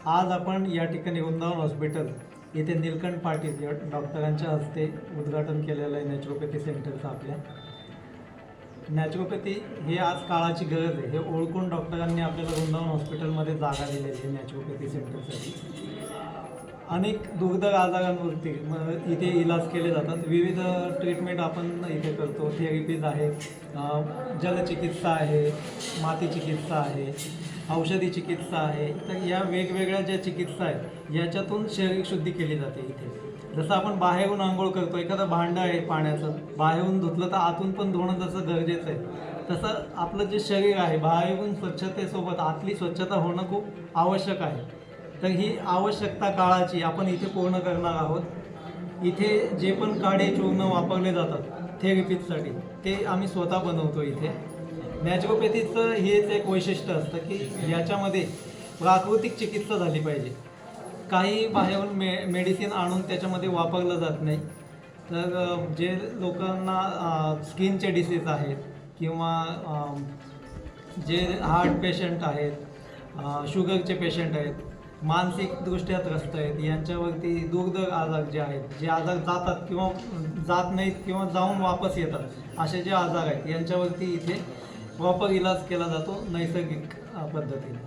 आज आपण या ठिकाणी वृंदावन हॉस्पिटल येथे नीलकंठ पाटील या डॉक्टरांच्या हस्ते उद्घाटन केलेलं आहे नॅचरोपॅथी सेंटरचं. आपल्या नॅचरोपॅथी हे आज काळाची गरज आहे हे ओळखून डॉक्टरांनी आपल्याला वृंदावन हॉस्पिटलमध्ये जागा दिलेली आहे नॅचरोपॅथी सेंटरसाठी. अनेक दुर्धर आजारांवरती इथे इलाज केले जातात. विविध ट्रीटमेंट आपण इथे करतो. थेरपीज आहे, जलचिकित्सा आहे, माती चिकित्सा आहे, औषधी चिकित्सा आहे. तर या वेगवेगळ्या ज्या चिकित्सा आहेत याच्यातून शरीर शुद्धी केली जाते इथे. जसं आपण बाहेरून आंघोळ करतो, एखादं भांडं आहे पाण्याचं, बाहेरून धुतलं तर आतून पण धुणं जसं गरजेचं आहे, तसं आपलं जे शरीर आहे बाहेरून स्वच्छतेसोबत आतली स्वच्छता होणं खूप आवश्यक आहे. तर ही आवश्यकता काळाची आपण इथे पूर्ण करणार आहोत. इथे जे पण काढे चूर्ण वापरले जातात थेरपीसाठी ते आम्ही स्वतः बनवतो इथे. नॅचरोपॅथीचं हेच एक वैशिष्ट्य असतं की याच्यामध्ये प्राकृतिक चिकित्सा झाली पाहिजे. काही बाहेरून मेडिसिन आणून त्याच्यामध्ये वापरलं जात नाही. तर जे लोकांना स्किनचे डिसीज आहेत किंवा जे हार्ट पेशंट आहेत, शुगरचे पेशंट आहेत, मानसिकदृष्ट्या त्रस्त आहेत, यांच्यावरती दुर्धर आजार जे आहेत, जे आजार जातात किंवा जात नाहीत किंवा जाऊन वापस येतात, असे जे आजार आहेत यांच्यावरती इथे प्रॉपर इलाज केला जातो नैसर्गिक पद्धतीने.